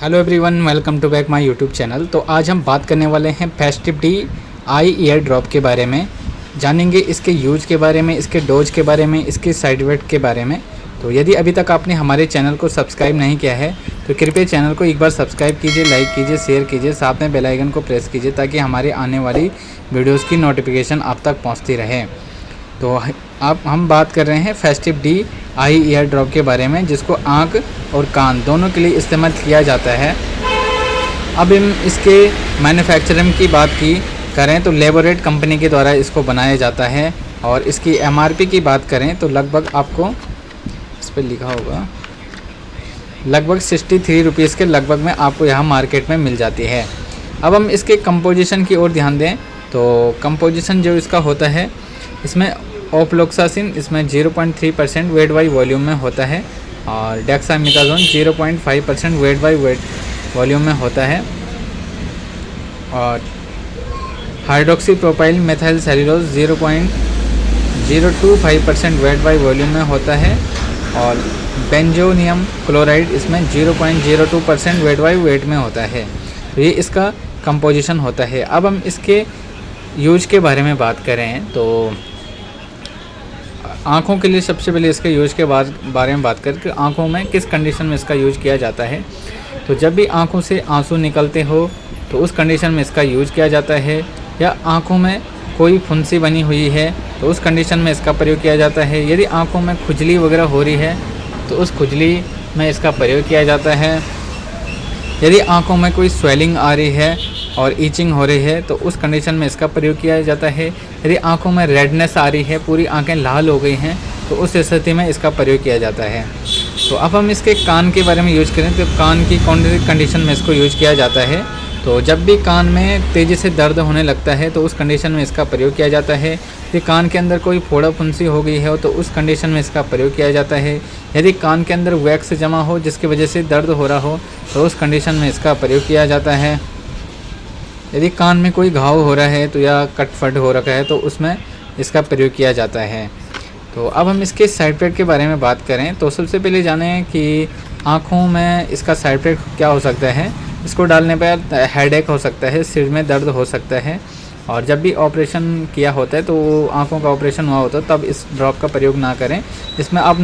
Hello everyone, welcome to back my YouTube channel. तो आज हम बात करने वाले हैं festive D I ear drop के बारे में। जानेंगे इसके यूज के बारे में, इसके डोज के बारे में, इसके साइड इफेक्ट के बारे में। तो यदि अभी तक आपने हमारे चैनल को सब्सक्राइब नहीं किया है तो कृपया चैनल को एक बार सब्सक्राइब कीजिए, लाइक कीजिए, शेयर कीजिए, साथ में बेल आइकन को प्रेस कीजिए ताकि हमारे आने वाली वीडियोज़ की नोटिफिकेशन आप तक पहुँचती रहे। तो अब हम बात कर रहे हैं festive D I ear drop के बारे में, जिसको आँख और कान दोनों के लिए इस्तेमाल किया जाता है। अब हम इसके मैन्युफैक्चरिंग की बात करें तो लेबोरेट कंपनी के द्वारा इसको बनाया जाता है। और इसकी एमआरपी की बात करें तो लगभग आपको इस पर लिखा होगा लगभग 63 रुपीज़ के लगभग में आपको यहाँ मार्केट में मिल जाती है। अब हम इसके कंपोजिशन की ओर ध्यान दें तो कंपोजिशन जो इसका होता है, इसमें ऑफ्लोक्सासिन इसमें 0.3% वेट बाई वॉल्यूम में होता है और डेक्सामेथासोन 0.5% वेट बाई वॉल्यूम में होता है और hydroxy propyl methyl cellulose 0.025% weight by volume में होता है और बेंजोनियम क्लोराइड इसमें 0.02% वेट बाई वेट में होता है। तो ये इसका कंपोजिशन होता है। अब हम इसके यूज के बारे में बात करें तो आँखों के लिए सबसे पहले इसके यूज के बारे में बात करें कि आँखों में किस कंडीशन में इसका यूज किया जाता है। तो जब भी आँखों से आंसू निकलते हो तो उस कंडीशन में इसका यूज किया जाता है, या आँखों में कोई फुंसी बनी हुई है तो उस कंडीशन में इसका प्रयोग किया जाता है। यदि आँखों में खुजली वगैरह हो रही है तो उस खुजली में इसका प्रयोग किया जाता है। यदि आँखों में कोई स्वेलिंग आ रही है और ईचिंग हो रही है तो उस कंडीशन में इसका प्रयोग किया जाता है। यदि आँखों में रेडनेस आ रही है, पूरी आँखें लाल हो गई हैं, तो उस स्थिति में इसका प्रयोग किया जाता है। तो अब हम इसके कान के बारे में यूज करें तो कान की कौन सी कंडीशन में इसको यूज किया जाता है। तो जब भी कान में तेज़ी से दर्द होने लगता है तो उस कंडीशन में इसका प्रयोग किया जाता है। यदि कान के अंदर कोई फोड़ा फुंसी हो गई है तो उस कंडीशन में इसका प्रयोग किया जाता है। यदि कान के अंदर वैक्स जमा हो जिसकी वजह से दर्द हो रहा हो तो उस कंडीशन में इसका प्रयोग किया जाता है। यदि कान में कोई घाव हो रहा है तो या कट फट हो रखा है तो उसमें इसका प्रयोग किया जाता है। तो अब हम इसके साइड इफेक्ट के बारे में बात करें तो सबसे पहले जानें कि आँखों में इसका साइड इफेक्ट क्या हो सकता है। इसको डालने पर हेडेक हो सकता है, सिर में दर्द हो सकता है और जब भी ऑपरेशन किया होता है तो आँखों का ऑपरेशन हुआ होता है तब इस ड्रॉप का प्रयोग ना करें। इसमें आप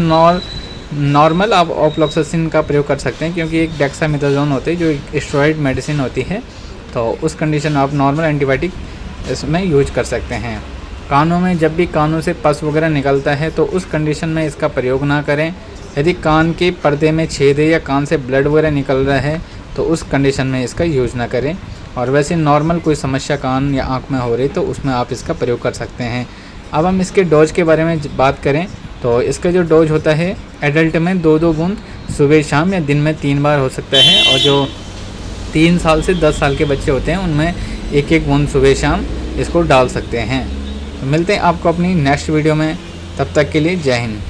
नॉर्मल आप ऑफ्लोक्सासिन का प्रयोग कर सकते हैं क्योंकि एक डेक्सामेथासोन होती है जो एक स्टेरॉइड मेडिसिन होती है, तो उस कंडीशन में आप नॉर्मल एंटीबायोटिक इसमें यूज कर सकते हैं। कानों में जब भी कानों से पस वगैरह निकलता है तो उस कंडीशन में इसका प्रयोग ना करें। यदि कान के पर्दे में छेद है या कान से ब्लड वगैरह निकल रहा है तो उस कंडीशन में इसका यूज ना करें। और वैसे नॉर्मल कोई समस्या कान या आँख में हो रही तो उसमें आप इसका प्रयोग कर सकते हैं। अब हम इसके डोज के बारे में बात करें तो इसका जो डोज होता है एडल्ट में 2-2 बूंद सुबह शाम या दिन में 3 बार हो सकता है और जो 3 साल से 10 साल के बच्चे होते हैं उनमें 1-1 बूंद सुबह शाम इसको डाल सकते हैं। तो मिलते हैं आपको अपनी नेक्स्ट वीडियो में, तब तक के लिए जय हिंद।